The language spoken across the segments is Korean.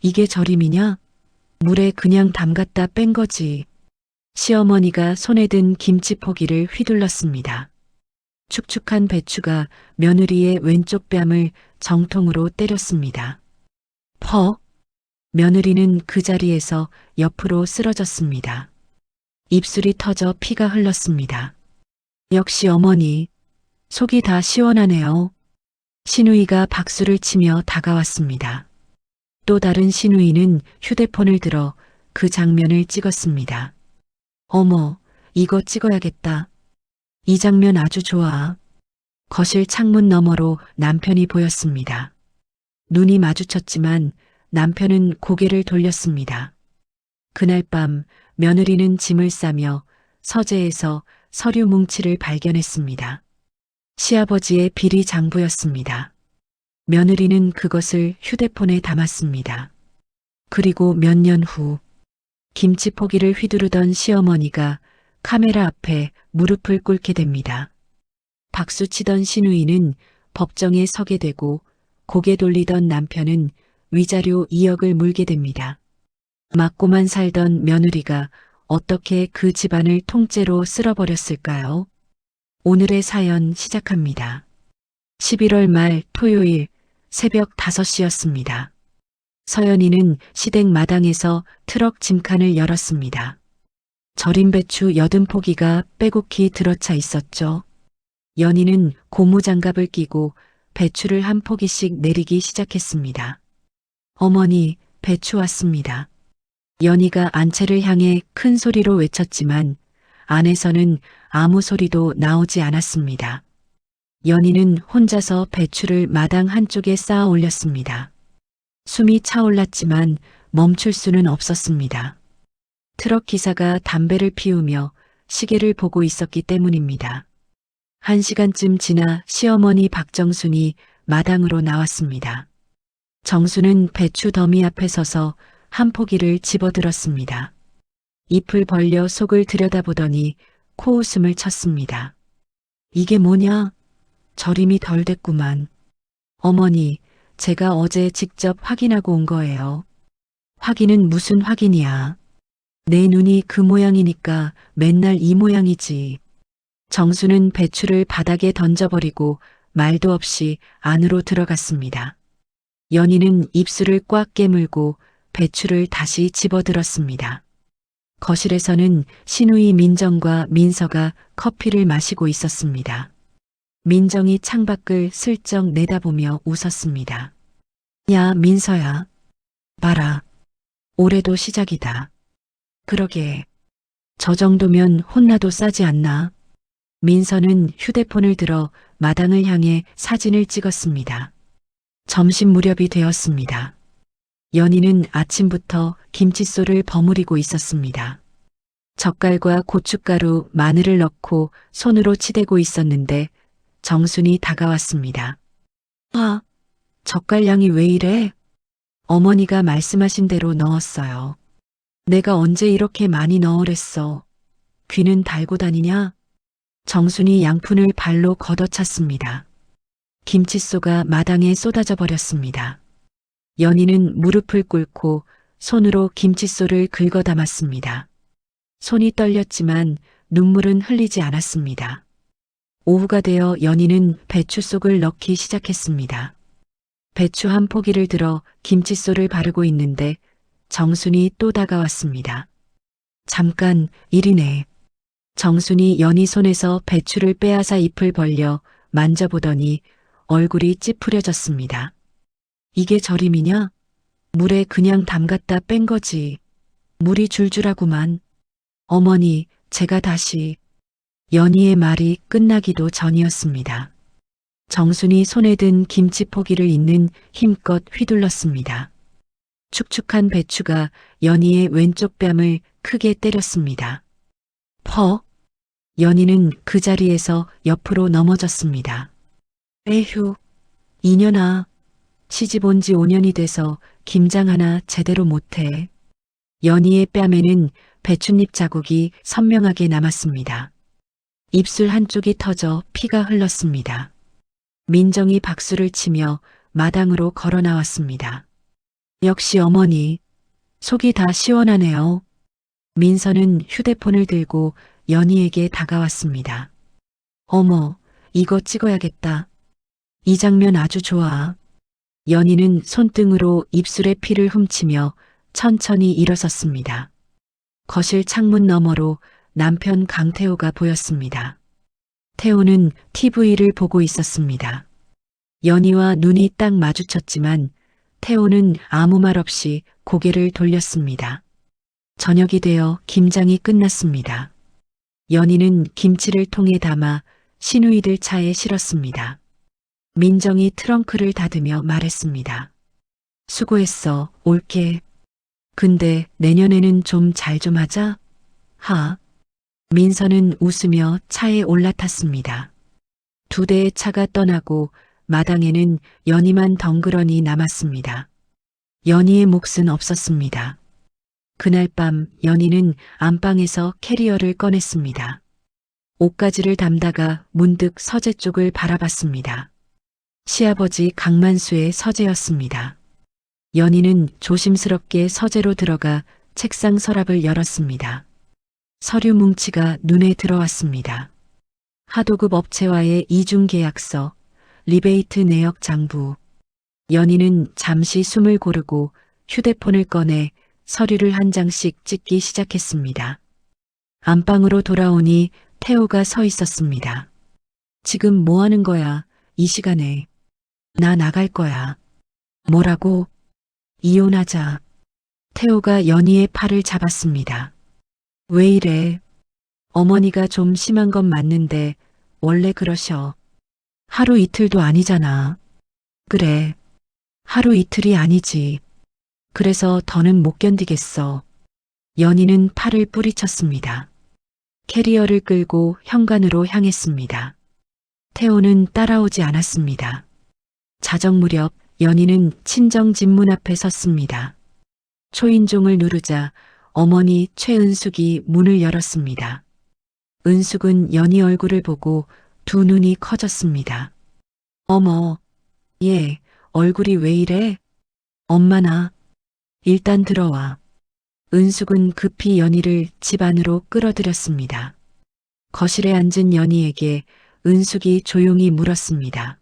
이게 절임이냐? 물에 그냥 담갔다 뺀 거지. 시어머니가 손에 든 김치 포기를 휘둘렀습니다. 축축한 배추가 며느리의 왼쪽 뺨을 정통으로 때렸습니다. 퍼! 며느리는 그 자리에서 옆으로 쓰러졌습니다. 입술이 터져 피가 흘렀습니다. 역시 어머니, 속이 다 시원하네요. 시누이가 박수를 치며 다가왔습니다. 또 다른 시누이는 휴대폰을 들어 그 장면을 찍었습니다. 어머, 이거 찍어야겠다. 이 장면 아주 좋아. 거실 창문 너머로 남편이 보였습니다. 눈이 마주쳤지만 남편은 고개를 돌렸습니다. 그날 밤 며느리는 짐을 싸며 서재에서 서류 뭉치를 발견했습니다. 시아버지의 비리 장부였습니다. 며느리는 그것을 휴대폰에 담았습니다. 그리고 몇 년 후 김치 포기를 휘두르던 시어머니가 카메라 앞에 무릎을 꿇게 됩니다. 박수치던 시누이는 법정에 서게 되고 고개 돌리던 남편은 위자료 2억을 물게 됩니다. 맞고만 살던 며느리가 어떻게 그 집안을 통째로 쓸어버렸을까요? 오늘의 사연 시작합니다. 11월 말 토요일 새벽 5시였습니다. 서연이는 시댁 마당에서 트럭 짐칸을 열었습니다. 절임 배추 80포기가 빼곡히 들어차 있었죠. 연희는 고무장갑을 끼고 배추를 한 포기씩 내리기 시작했습니다. 어머니, 배추 왔습니다. 연희가 안채를 향해 큰 소리로 외쳤지만 안에서는 아무 소리도 나오지 않았습니다. 연희는 혼자서 배추를 마당 한쪽에 쌓아 올렸습니다. 숨이 차올랐지만 멈출 수는 없었습니다. 트럭 기사가 담배를 피우며 시계를 보고 있었기 때문입니다. 1시간쯤 지나 시어머니 박정순이 마당으로 나왔습니다. 정순은 배추 더미 앞에 서서 한 포기를 집어들었습니다. 입을 벌려 속을 들여다보더니 코웃음을 쳤습니다. 이게 뭐냐? 절임이 덜 됐구만. 어머니, 제가 어제 직접 확인하고 온 거예요. 확인은 무슨 확인이야? 내 눈이 그 모양이니까 맨날 이 모양이지. 정수는 배추를 바닥에 던져버리고 말도 없이 안으로 들어갔습니다. 연희는 입술을 꽉 깨물고 배추를 다시 집어들었습니다. 거실에서는 시누이 민정과 민서가 커피를 마시고 있었습니다. 민정이 창밖을 슬쩍 내다보며 웃었습니다. 야, 민서야. 봐라. 올해도 시작이다. 그러게. 저 정도면 혼나도 싸지 않나? 민서는 휴대폰을 들어 마당을 향해 사진을 찍었습니다. 점심 무렵이 되었습니다. 연희는 아침부터 김칫솔을 버무리고 있었습니다. 젓갈과 고춧가루, 마늘을 넣고 손으로 치대고 있었는데 정순이 다가왔습니다. 아, 젓갈량이 왜 이래? 어머니가 말씀하신 대로 넣었어요. 내가 언제 이렇게 많이 넣으랬어. 귀는 달고 다니냐? 정순이 양푼을 발로 걷어찼습니다. 김칫소가 마당에 쏟아져 버렸습니다. 연희는 무릎을 꿇고 손으로 김칫소를 긁어 담았습니다. 손이 떨렸지만 눈물은 흘리지 않았습니다. 오후가 되어 연희는 배추 속을 넣기 시작했습니다. 배추 한 포기를 들어 김칫소를 바르고 있는데 정순이 또 다가왔습니다. 잠깐, 이리네. 정순이 연희 손에서 배추를 빼앗아 잎을 벌려 만져보더니 얼굴이 찌푸려졌습니다. 이게 절임이냐? 물에 그냥 담갔다 뺀 거지. 물이 줄줄하구만. 어머니, 제가 다시. 연희의 말이 끝나기도 전이었습니다. 정순이 손에 든 김치 포기를 있는 힘껏 휘둘렀습니다. 축축한 배추가 연희의 왼쪽 뺨을 크게 때렸습니다. 퍼! 연희는 그 자리에서 옆으로 넘어졌습니다. 에휴, 이년아. 시집 온 지 5년이 돼서 김장 하나 제대로 못해. 연희의 뺨에는 배춧잎 자국이 선명하게 남았습니다. 입술 한쪽이 터져 피가 흘렀습니다. 민정이 박수를 치며 마당으로 걸어 나왔습니다. 역시 어머니, 속이 다 시원하네요. 민서는 휴대폰을 들고 연희에게 다가왔습니다. 어머, 이거 찍어야겠다. 이 장면 아주 좋아. 연희는 손등으로 입술의 피를 훔치며 천천히 일어섰습니다. 거실 창문 너머로 남편 강태호가 보였습니다. 태호는 TV를 보고 있었습니다. 연희와 눈이 딱 마주쳤지만 태호는 아무 말 없이 고개를 돌렸습니다. 저녁이 되어 김장이 끝났습니다. 연희는 김치를 통에 담아 시누이들 차에 실었습니다. 민정이 트렁크를 닫으며 말했습니다. 수고했어, 올게. 근데 내년에는 좀 잘 좀 하자. 하. 민서는 웃으며 차에 올라탔습니다. 두 대의 차가 떠나고 마당에는 연희만 덩그러니 남았습니다. 연희의 몫은 없었습니다. 그날 밤 연희는 안방에서 캐리어를 꺼냈습니다. 옷가지를 담다가 문득 서재 쪽을 바라봤습니다. 시아버지 강만수의 서재였습니다. 연희는 조심스럽게 서재로 들어가 책상 서랍을 열었습니다. 서류 뭉치가 눈에 들어왔습니다. 하도급 업체와의 이중 계약서, 리베이트 내역 장부. 연희는 잠시 숨을 고르고 휴대폰을 꺼내 서류를 한 장씩 찍기 시작했습니다. 안방으로 돌아오니 태호가 서 있었습니다. 지금 뭐 하는 거야, 이 시간에. 나 나갈 거야. 뭐라고? 이혼하자. 태호가 연희의 팔을 잡았습니다. 왜 이래? 어머니가 좀 심한 건 맞는데 원래 그러셔. 하루 이틀도 아니잖아. 그래. 하루 이틀이 아니지. 그래서 더는 못 견디겠어. 연희는 팔을 뿌리쳤습니다. 캐리어를 끌고 현관으로 향했습니다. 태호는 따라오지 않았습니다. 자정 무렵 연희는 친정 집 문 앞에 섰습니다. 초인종을 누르자 어머니 최은숙이 문을 열었습니다. 은숙은 연희 얼굴을 보고 두 눈이 커졌습니다. 어머, 얘 얼굴이 왜 이래? 엄마나. 일단 들어와. 은숙은 급히 연희를 집 안으로 끌어들였습니다. 거실에 앉은 연희에게 은숙이 조용히 물었습니다.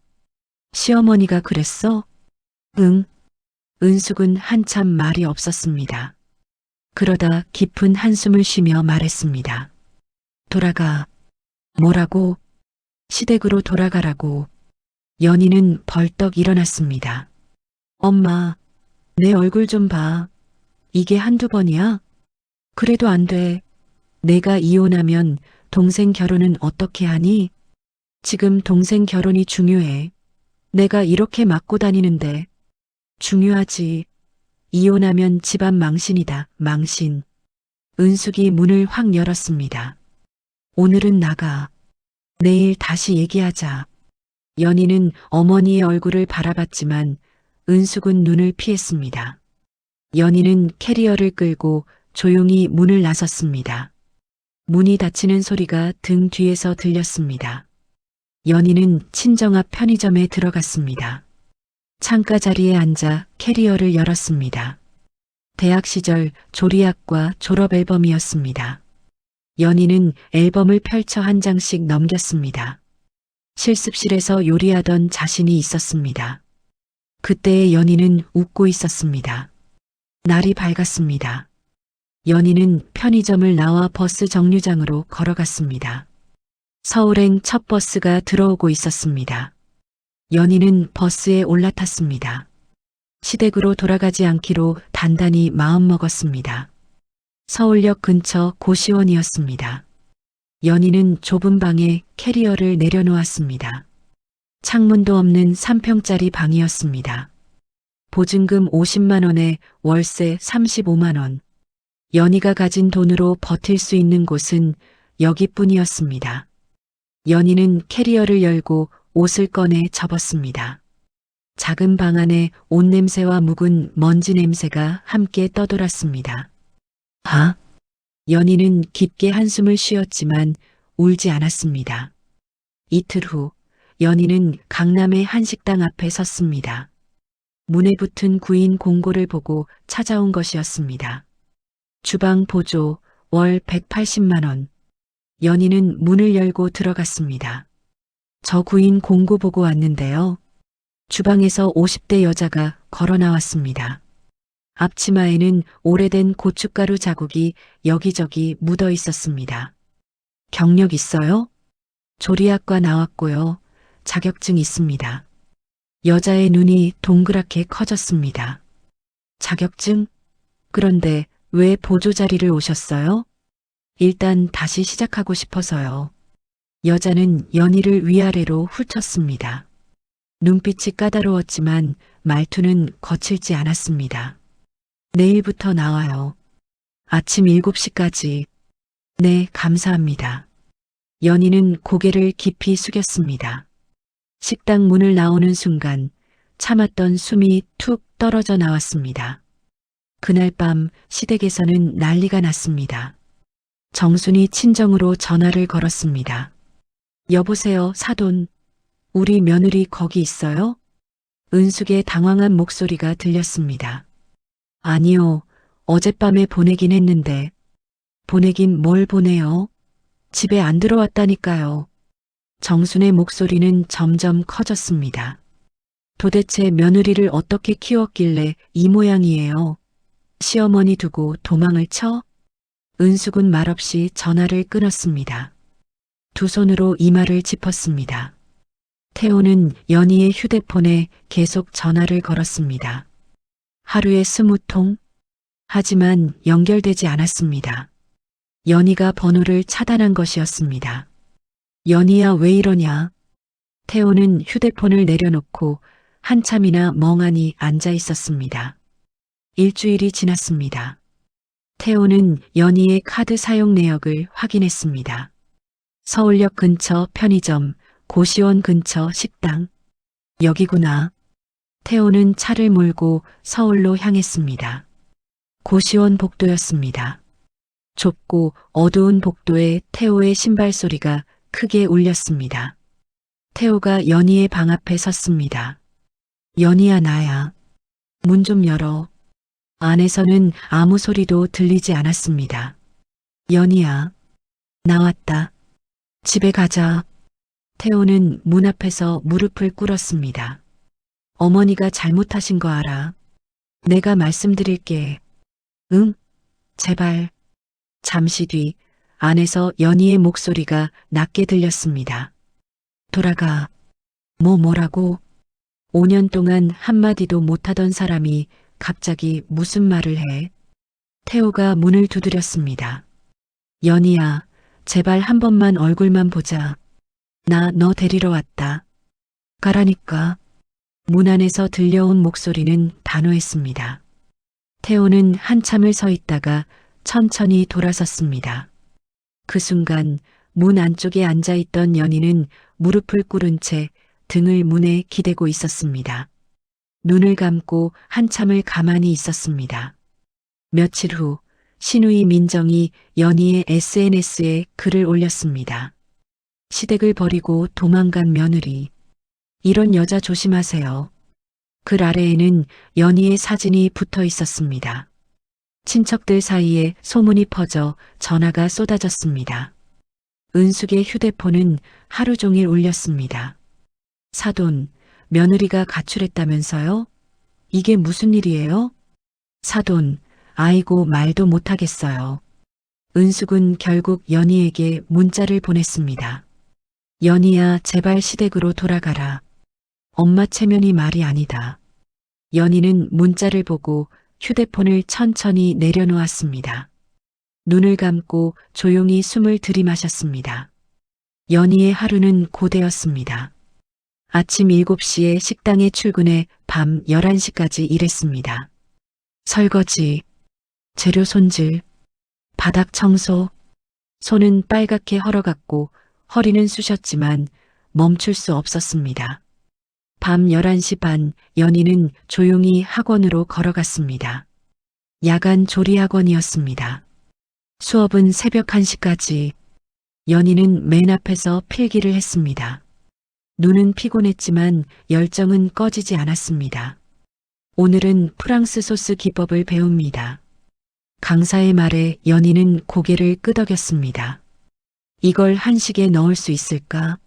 시어머니가 그랬어? 응. 은숙은 한참 말이 없었습니다. 그러다 깊은 한숨을 쉬며 말했습니다. 돌아가. 뭐라고? 시댁으로 돌아가라고. 연희는 벌떡 일어났습니다. 엄마, 내 얼굴 좀 봐. 이게 한두 번이야? 그래도 안 돼. 내가 이혼하면 동생 결혼은 어떻게 하니? 지금 동생 결혼이 중요해. 내가 이렇게 맞고 다니는데. 중요하지. 이혼하면 집안 망신이다, 망신. 은숙이 문을 확 열었습니다. 오늘은 나가. 내일 다시 얘기하자. 연희는 어머니의 얼굴을 바라봤지만 은숙은 눈을 피했습니다. 연희는 캐리어를 끌고 조용히 문을 나섰습니다. 문이 닫히는 소리가 등 뒤에서 들렸습니다. 연희는 친정 앞 편의점에 들어갔습니다. 창가 자리에 앉아 캐리어를 열었습니다. 대학 시절 조리학과 졸업 앨범이었습니다. 연희는 앨범을 펼쳐 한 장씩 넘겼습니다. 실습실에서 요리하던 자신이 있었습니다. 그때의 연희는 웃고 있었습니다. 날이 밝았습니다. 연희는 편의점을 나와 버스 정류장으로 걸어갔습니다. 서울행 첫 버스가 들어오고 있었습니다. 연희는 버스에 올라탔습니다. 시댁으로 돌아가지 않기로 단단히 마음먹었습니다. 서울역 근처 고시원이었습니다. 연희는 좁은 방에 캐리어를 내려놓았습니다. 창문도 없는 3평짜리 방이었습니다. 보증금 50만 원에 월세 35만 원. 연희가 가진 돈으로 버틸 수 있는 곳은 여기뿐이었습니다. 연희는 캐리어를 열고 옷을 꺼내 접었습니다. 작은 방 안에 옷 냄새와 묵은 먼지 냄새가 함께 떠돌았습니다. 아? 연희는 깊게 한숨을 쉬었지만 울지 않았습니다. 이틀 후 연희는 강남의 한 식당 앞에 섰습니다. 문에 붙은 구인 공고를 보고 찾아온 것이었습니다. 주방 보조 월 180만 원. 연희는 문을 열고 들어갔습니다. 저 구인 공고 보고 왔는데요. 주방에서 50대 여자가 걸어 나왔습니다. 앞치마에는 오래된 고춧가루 자국이 여기저기 묻어 있었습니다. 경력 있어요? 조리학과 나왔고요. 자격증 있습니다. 여자의 눈이 동그랗게 커졌습니다. 자격증? 그런데 왜 보조 자리를 오셨어요? 일단 다시 시작하고 싶어서요. 여자는 연희를 위아래로 훑었습니다. 눈빛이 까다로웠지만 말투는 거칠지 않았습니다. 내일부터 나와요. 아침 7시까지. 네, 감사합니다. 연희는 고개를 깊이 숙였습니다. 식당 문을 나오는 순간 참았던 숨이 툭 떨어져 나왔습니다. 그날 밤 시댁에서는 난리가 났습니다. 정순이 친정으로 전화를 걸었습니다. 여보세요, 사돈. 우리 며느리 거기 있어요? 은숙의 당황한 목소리가 들렸습니다. 아니요, 어젯밤에 보내긴 했는데. 보내긴 뭘 보내요? 집에 안 들어왔다니까요. 정순의 목소리는 점점 커졌습니다. 도대체 며느리를 어떻게 키웠길래 이 모양이에요? 시어머니 두고 도망을 쳐? 은숙은 말없이 전화를 끊었습니다. 두 손으로 이마를 짚었습니다. 태호는 연희의 휴대폰에 계속 전화를 걸었습니다. 하루에 20통? 하지만 연결되지 않았습니다. 연희가 번호를 차단한 것이었습니다. 연희야, 왜 이러냐? 태호는 휴대폰을 내려놓고 한참이나 멍하니 앉아 있었습니다. 일주일이 지났습니다. 태호는 연희의 카드 사용 내역을 확인했습니다. 서울역 근처 편의점, 고시원 근처 식당. 여기구나. 태호는 차를 몰고 서울로 향했습니다. 고시원 복도였습니다. 좁고 어두운 복도에 태호의 신발 소리가 크게 울렸습니다. 태호가 연희의 방 앞에 섰습니다. 연희야, 나야. 문 좀 열어. 안에서는 아무 소리도 들리지 않았습니다. 연희야. 나왔다. 집에 가자. 태호는 문 앞에서 무릎을 꿇었습니다. 어머니가 잘못하신 거 알아. 내가 말씀드릴게. 응? 제발. 잠시 뒤 안에서 연희의 목소리가 낮게 들렸습니다. 돌아가. 뭐라고? 5년 동안 한마디도 못하던 사람이 갑자기 무슨 말을 해? 태호가 문을 두드렸습니다. 연희야, 제발 한 번만 얼굴만 보자. 나 너 데리러 왔다. 가라니까. 문 안에서 들려온 목소리는 단호했습니다. 태호는 한참을 서 있다가 천천히 돌아섰습니다. 그 순간 문 안쪽에 앉아있던 연희는 무릎을 꿇은 채 등을 문에 기대고 있었습니다. 눈을 감고 한참을 가만히 있었습니다. 며칠 후 신우이 민정이 연희의 SNS에 글을 올렸습니다. 시댁을 버리고 도망간 며느리. 이런 여자 조심하세요. 글 아래에는 연희의 사진이 붙어 있었습니다. 친척들 사이에 소문이 퍼져 전화가 쏟아졌습니다. 은숙의 휴대폰은 하루 종일 울렸습니다. 사돈, 며느리가 가출했다면서요? 이게 무슨 일이에요? 사돈, 아이고 말도 못하겠어요. 은숙은 결국 연희에게 문자를 보냈습니다. 연희야, 제발 시댁으로 돌아가라. 엄마 체면이 말이 아니다. 연희는 문자를 보고 휴대폰을 천천히 내려놓았습니다. 눈을 감고 조용히 숨을 들이마셨습니다. 연희의 하루는 고되었습니다. 아침 7시에 식당에 출근해 밤 11시까지 일했습니다. 설거지, 재료 손질, 바닥 청소. 손은 빨갛게 헐어갔고 허리는 쑤셨지만 멈출 수 없었습니다. 밤 11시 반 연희는 조용히 학원으로 걸어갔습니다. 야간 조리학원이었습니다. 수업은 새벽 1시까지. 연희는 맨 앞에서 필기를 했습니다. 눈은 피곤했지만 열정은 꺼지지 않았습니다. 오늘은 프랑스 소스 기법을 배웁니다. 강사의 말에 연희는 고개를 끄덕였습니다. 이걸 한식에 넣을 수 있을까?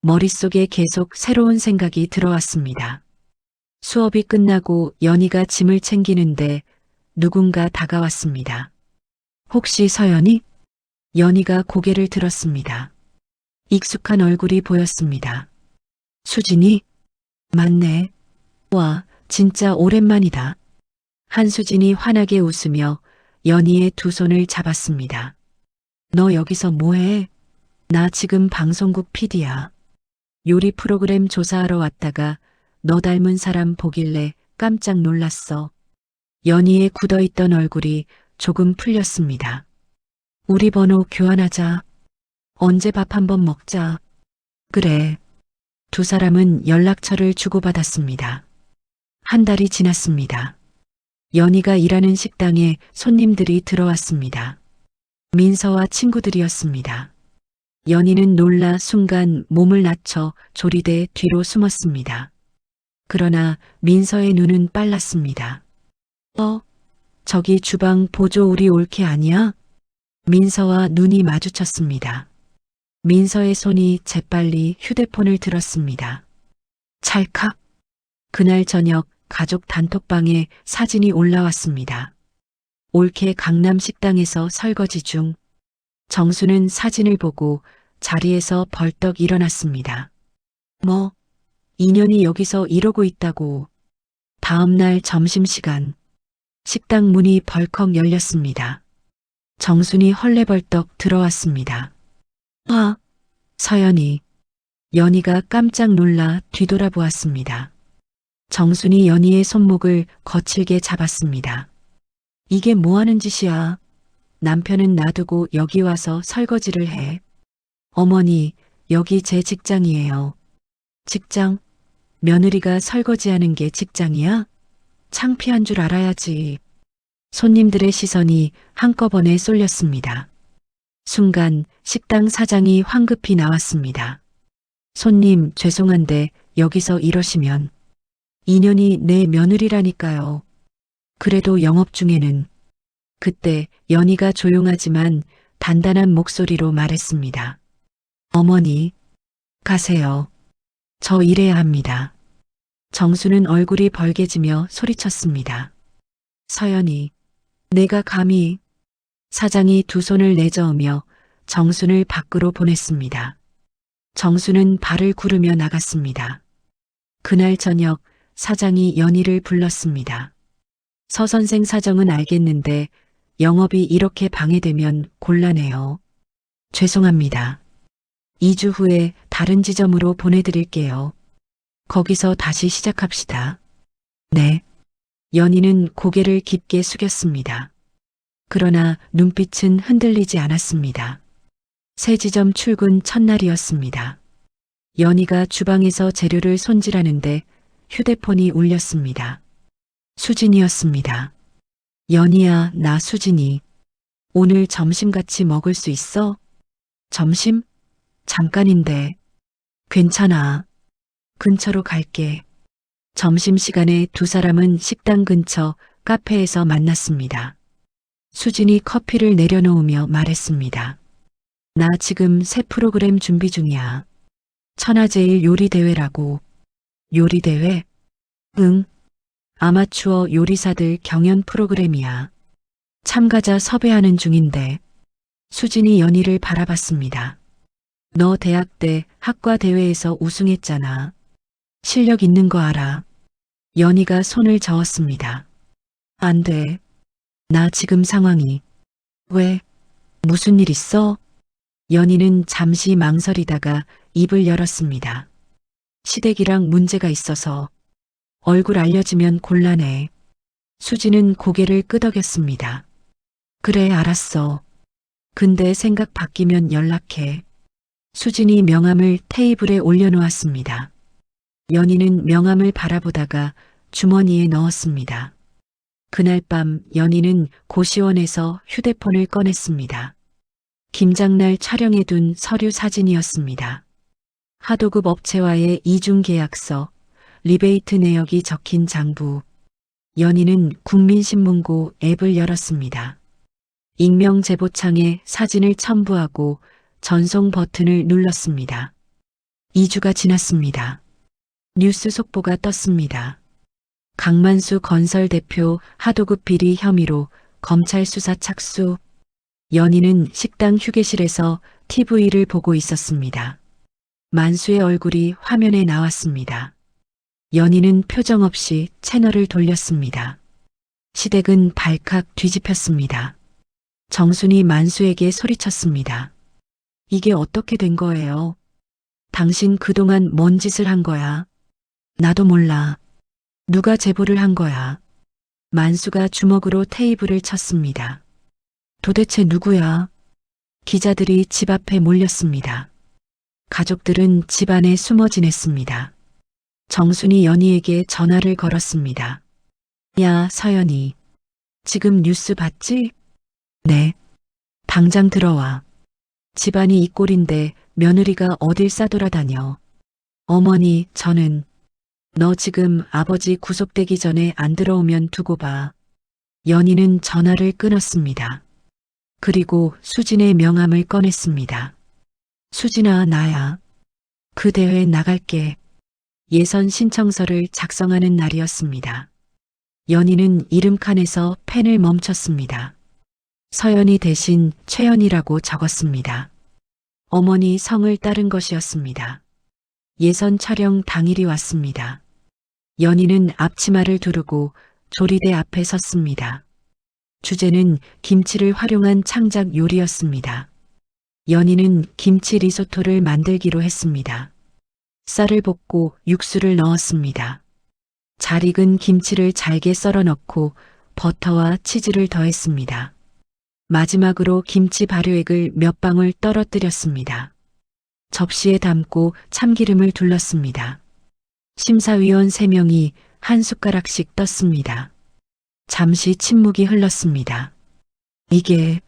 머릿속에 계속 새로운 생각이 들어왔습니다. 수업이 끝나고 연희가 짐을 챙기는데 누군가 다가왔습니다. 혹시 서연이? 연희가 고개를 들었습니다. 익숙한 얼굴이 보였습니다. 수진이? 맞네. 와, 진짜 오랜만이다. 한수진이 환하게 웃으며 연희의 두 손을 잡았습니다. 너 여기서 뭐해? 나 지금 방송국 PD야. 요리 프로그램 조사하러 왔다가 너 닮은 사람 보길래 깜짝 놀랐어. 연희의 굳어있던 얼굴이 조금 풀렸습니다. 우리 번호 교환하자. 언제 밥 한번 먹자. 그래. 두 사람은 연락처를 주고받았습니다. 한 달이 지났습니다. 연희가 일하는 식당에 손님들이 들어왔습니다. 민서와 친구들이었습니다. 연희는 놀라 순간 몸을 낮춰 조리대 뒤로 숨었습니다. 그러나 민서의 눈은 빨랐습니다. 저기 주방 보조 우리 올케 아니야? 민서와 눈이 마주쳤습니다. 민서의 손이 재빨리 휴대폰을 들었습니다. 찰칵. 그날 저녁 가족 단톡방에 사진이 올라왔습니다. 올케 강남 식당에서 설거지 중. 정수는 사진을 보고 자리에서 벌떡 일어났습니다. 뭐, 인연이 여기서 이러고 있다고. 다음 날 점심시간. 식당 문이 벌컥 열렸습니다. 정순이 헐레벌떡 들어왔습니다. 서연이. 연희가 깜짝 놀라 뒤돌아보았습니다. 정순이 연희의 손목을 거칠게 잡았습니다. 이게 뭐 하는 짓이야? 남편은 놔두고 여기 와서 설거지를 해. 어머니, 여기 제 직장이에요. 직장? 며느리가 설거지하는 게 직장이야? 창피한 줄 알아야지. 손님들의 시선이 한꺼번에 쏠렸습니다. 순간 식당 사장이 황급히 나왔습니다. 손님, 죄송한데 여기서 이러시면. 인연이 내 며느리라니까요. 그래도 영업 중에는. 그때 연희가 조용하지만 단단한 목소리로 말했습니다. 어머니, 가세요. 저 일해야 합니다. 정수는 얼굴이 벌개지며 소리쳤습니다. 서연이, 내가 감히. 사장이 두 손을 내저으며 정순을 밖으로 보냈습니다. 정수는 발을 구르며 나갔습니다. 그날 저녁 사장이 연희를 불렀습니다. 서 선생 사정은 알겠는데 영업이 이렇게 방해되면 곤란해요. 죄송합니다. 2주 후에 다른 지점으로 보내드릴게요. 거기서 다시 시작합시다. 네. 연희는 고개를 깊게 숙였습니다. 그러나 눈빛은 흔들리지 않았습니다. 새 지점 출근 첫날이었습니다. 연희가 주방에서 재료를 손질하는데 휴대폰이 울렸습니다. 수진이었습니다. 연희야, 나 수진이. 오늘 점심 같이 먹을 수 있어? 점심? 잠깐인데. 괜찮아. 근처로 갈게. 점심시간에 두 사람은 식당 근처 카페에서 만났습니다. 수진이 커피를 내려놓으며 말했습니다. 나 지금 새 프로그램 준비 중이야. 천하제일 요리대회라고. 요리대회? 응. 아마추어 요리사들 경연 프로그램이야. 참가자 섭외하는 중인데. 수진이 연희를 바라봤습니다. 너 대학 때 학과 대회에서 우승했잖아. 실력 있는 거 알아. 연희가 손을 저었습니다. 안 돼. 나 지금 상황이. 왜? 무슨 일 있어? 연희는 잠시 망설이다가 입을 열었습니다. 시댁이랑 문제가 있어서. 얼굴 알려지면 곤란해. 수지는 고개를 끄덕였습니다. 그래, 알았어. 근데 생각 바뀌면 연락해. 수진이 명함을 테이블에 올려놓았습니다. 연희는 명함을 바라보다가 주머니에 넣었습니다. 그날 밤 연희는 고시원에서 휴대폰을 꺼냈습니다. 김장날 촬영해둔 서류 사진이었습니다. 하도급 업체와의 이중 계약서, 리베이트 내역이 적힌 장부, 연희는 국민신문고 앱을 열었습니다. 익명 제보창에 사진을 첨부하고 전송 버튼을 눌렀습니다. 2주가 지났습니다. 뉴스 속보가 떴습니다. 강만수 건설 대표 하도급 비리 혐의로 검찰 수사 착수. 연희는 식당 휴게실에서 TV를 보고 있었습니다. 만수의 얼굴이 화면에 나왔습니다. 연희는 표정 없이 채널을 돌렸습니다. 시댁은 발칵 뒤집혔습니다. 정순이 만수에게 소리쳤습니다. 이게 어떻게 된 거예요? 당신 그동안 뭔 짓을 한 거야? 나도 몰라. 누가 제보를 한 거야? 만수가 주먹으로 테이블을 쳤습니다. 도대체 누구야? 기자들이 집 앞에 몰렸습니다. 가족들은 집 안에 숨어 지냈습니다. 정순이 연희에게 전화를 걸었습니다. 야, 서연이. 지금 뉴스 봤지? 네. 당장 들어와. 집안이 이 꼴인데 며느리가 어딜 싸돌아다녀. 어머니, 저는 너 지금 아버지 구속되기 전에 안 들어오면 두고 봐. 연희는 전화를 끊었습니다. 그리고 수진의 명함을 꺼냈습니다. 수진아, 나야. 그 대회 나갈게. 예선 신청서를 작성하는 날이었습니다. 연희는 이름칸에서 펜을 멈췄습니다. 서연이 대신 최연이라고 적었습니다. 어머니 성을 따른 것이었습니다. 예선 촬영 당일이 왔습니다. 연희는 앞치마를 두르고 조리대 앞에 섰습니다. 주제는 김치를 활용한 창작 요리였습니다. 연희는 김치 리소토를 만들기로 했습니다. 쌀을 볶고 육수를 넣었습니다. 잘 익은 김치를 잘게 썰어 넣고 버터와 치즈를 더했습니다. 마지막으로 김치 발효액을 몇 방울 떨어뜨렸습니다. 접시에 담고 참기름을 둘렀습니다. 심사위원 3명이 한 숟가락씩 떴습니다. 잠시 침묵이 흘렀습니다. 이게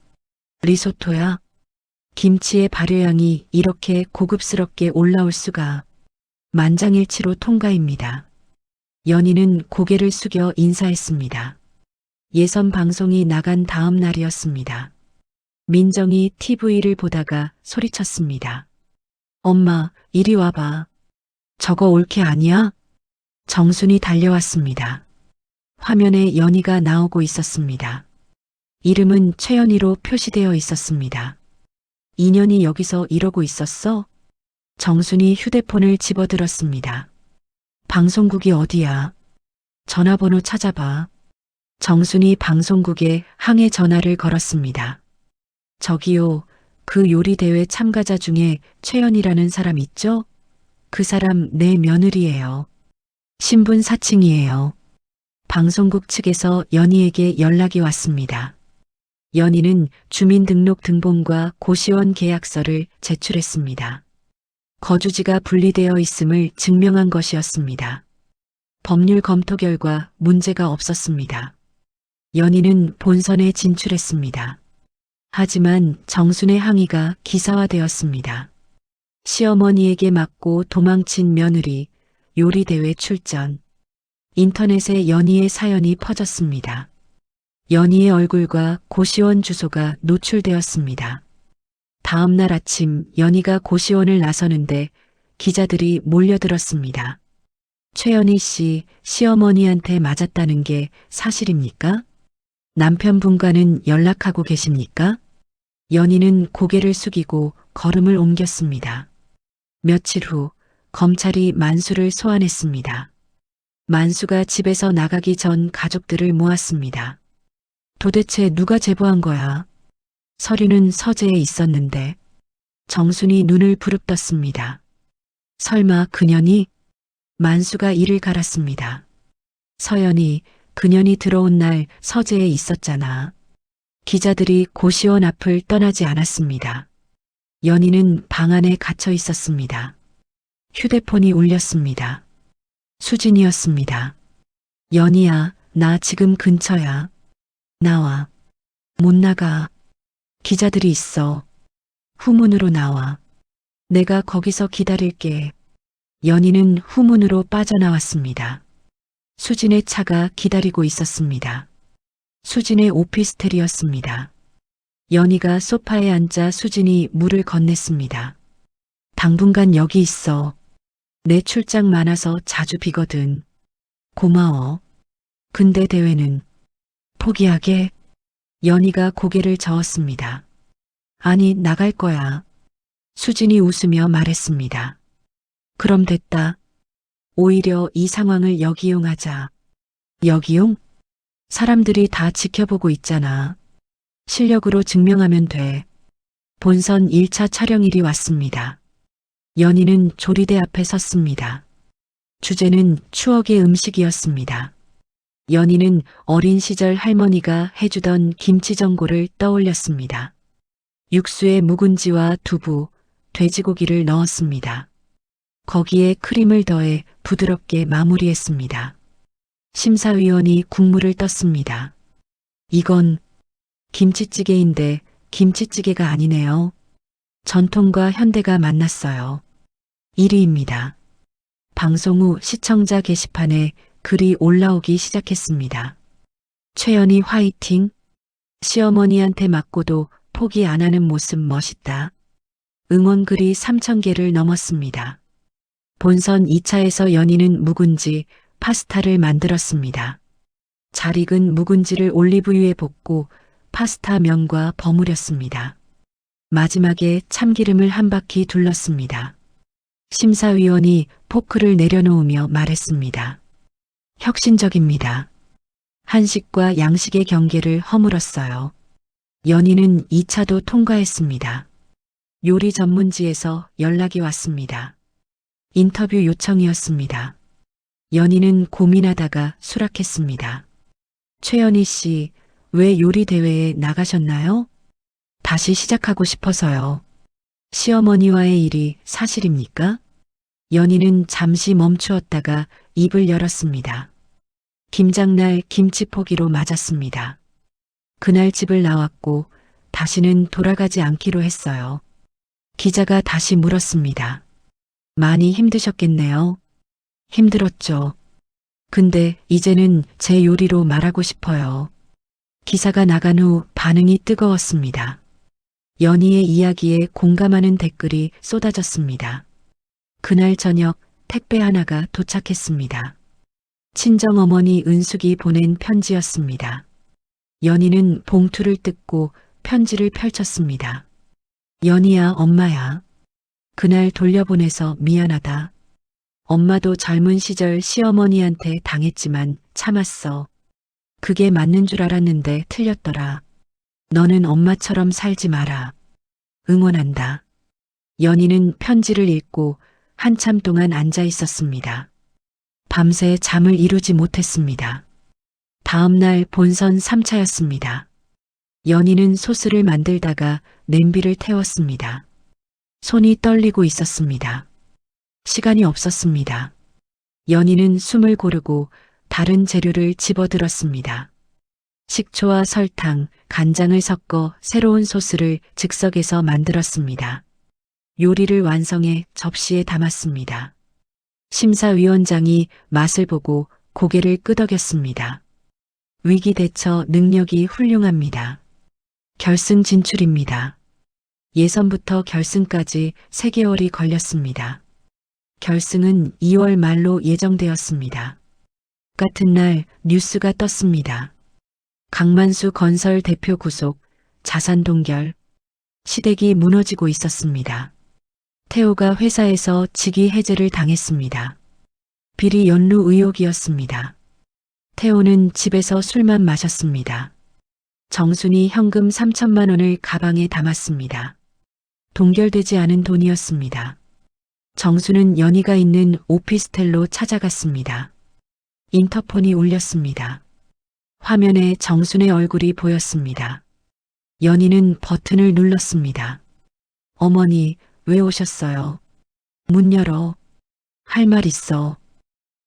리소토야? 김치의 발효량이 이렇게 고급스럽게 올라올 수가. 만장일치로 통과입니다. 연희는 고개를 숙여 인사했습니다. 예선 방송이 나간 다음 날이었습니다. 민정이 TV를 보다가 소리쳤습니다. 엄마, 이리 와봐. 저거 올케 아니야? 정순이 달려왔습니다. 화면에 연희가 나오고 있었습니다. 이름은 최연희로 표시되어 있었습니다. 2년이 여기서 이러고 있었어? 정순이 휴대폰을 집어들었습니다. 방송국이 어디야? 전화번호 찾아봐. 정순이 방송국에 항해 전화를 걸었습니다. 저기요, 그 요리대회 참가자 중에 최연이라는 사람 있죠? 그 사람 내 며느리예요. 신분 사칭이에요. 방송국 측에서 연희에게 연락이 왔습니다. 연희는 주민등록 등본과 고시원 계약서를 제출했습니다. 거주지가 분리되어 있음을 증명한 것이었습니다. 법률 검토 결과 문제가 없었습니다. 연희는 본선에 진출했습니다. 하지만 정순의 항의가 기사화되었습니다. 시어머니에게 맞고 도망친 며느리, 요리대회 출전. 인터넷에 연희의 사연이 퍼졌습니다. 연희의 얼굴과 고시원 주소가 노출되었습니다. 다음 날 아침 연희가 고시원을 나서는데 기자들이 몰려들었습니다. 최연희 씨, 시어머니한테 맞았다는 게 사실입니까? 남편분과는 연락하고 계십니까? 연희는 고개를 숙이고 걸음을 옮겼습니다. 며칠 후 검찰이 만수를 소환했습니다. 만수가 집에서 나가기 전 가족들을 모았습니다. 도대체 누가 제보한 거야? 서류는 서재에 있었는데. 정순이 눈을 부릅떴습니다. 설마 그년이? 만수가 이를 갈았습니다. 서연이 그년이 들어온 날 서재에 있었잖아. 기자들이 고시원 앞을 떠나지 않았습니다. 연희는 방 안에 갇혀 있었습니다. 휴대폰이 울렸습니다. 수진이었습니다. 연희야, 나 지금 근처야. 나와. 못 나가. 기자들이 있어. 후문으로 나와. 내가 거기서 기다릴게. 연희는 후문으로 빠져나왔습니다. 수진의 차가 기다리고 있었습니다. 수진의 오피스텔이었습니다. 연희가 소파에 앉자 수진이 물을 건넸습니다. 당분간 여기 있어. 내 출장 많아서 자주 비거든. 고마워. 근데 대회는 포기하게? 연희가 고개를 저었습니다. 아니, 나갈 거야. 수진이 웃으며 말했습니다. 그럼 됐다. 오히려 이 상황을 역이용하자. 역이용? 사람들이 다 지켜보고 있잖아. 실력으로 증명하면 돼. 본선 1차 촬영일이 왔습니다. 연희는 조리대 앞에 섰습니다. 주제는 추억의 음식이었습니다. 연희는 어린 시절 할머니가 해주던 김치전골을 떠올렸습니다. 육수에 묵은지와 두부, 돼지고기를 넣었습니다. 거기에 크림을 더해 부드럽게 마무리했습니다. 심사위원이 국물을 떴습니다. 이건 김치찌개인데 김치찌개가 아니네요. 전통과 현대가 만났어요. 1위입니다. 방송 후 시청자 게시판에 글이 올라오기 시작했습니다. 최연희 화이팅! 시어머니한테 맞고도 포기 안 하는 모습 멋있다. 응원글이 3,000개를 넘었습니다. 본선 2차에서 연희는 묵은지, 파스타를 만들었습니다. 잘 익은 묵은지를 올리브유에 볶고 파스타 면과 버무렸습니다. 마지막에 참기름을 한 바퀴 둘렀습니다. 심사위원이 포크를 내려놓으며 말했습니다. 혁신적입니다. 한식과 양식의 경계를 허물었어요. 연희는 2차도 통과했습니다. 요리 전문지에서 연락이 왔습니다. 인터뷰 요청이었습니다. 연희는 고민하다가 수락했습니다. 최연희 씨, 왜 요리 대회에 나가셨나요? 다시 시작하고 싶어서요. 시어머니와의 일이 사실입니까? 연희는 잠시 멈추었다가 입을 열었습니다. 김장날 김치포기로 맞았습니다. 그날 집을 나왔고 다시는 돌아가지 않기로 했어요. 기자가 다시 물었습니다. 많이 힘드셨겠네요. 힘들었죠. 근데 이제는 제 요리로 말하고 싶어요. 기사가 나간 후 반응이 뜨거웠습니다. 연희의 이야기에 공감하는 댓글이 쏟아졌습니다. 그날 저녁 택배 하나가 도착했습니다. 친정어머니 은숙이 보낸 편지였습니다. 연희는 봉투를 뜯고 편지를 펼쳤습니다. 연희야, 엄마야. 그날 돌려보내서 미안하다. 엄마도 젊은 시절 시어머니한테 당했지만 참았어. 그게 맞는 줄 알았는데 틀렸더라. 너는 엄마처럼 살지 마라. 응원한다. 연희는 편지를 읽고 한참 동안 앉아 있었습니다. 밤새 잠을 이루지 못했습니다. 다음 날 본선 3차였습니다. 연희는 소스를 만들다가 냄비를 태웠습니다. 손이 떨리고 있었습니다. 시간이 없었습니다. 연희는 숨을 고르고 다른 재료를 집어들었습니다. 식초와 설탕, 간장을 섞어 새로운 소스를 즉석에서 만들었습니다. 요리를 완성해 접시에 담았습니다. 심사위원장이 맛을 보고 고개를 끄덕였습니다. 위기 대처 능력이 훌륭합니다. 결승 진출입니다. 예선부터 결승까지 3개월이 걸렸습니다. 결승은 2월 말로 예정되었습니다. 같은 날 뉴스가 떴습니다. 강만수 건설 대표 구속, 자산 동결, 시댁이 무너지고 있었습니다. 태호가 회사에서 직위 해제를 당했습니다. 비리 연루 의혹이었습니다. 태호는 집에서 술만 마셨습니다. 정순이 현금 3천만 원을 가방에 담았습니다. 동결되지 않은 돈이었습니다. 정수는 연희가 있는 오피스텔로 찾아갔습니다. 인터폰이 울렸습니다. 화면에 정순의 얼굴이 보였습니다. 연희는 버튼을 눌렀습니다. 어머니, 왜 오셨어요? 문 열어. 할 말 있어.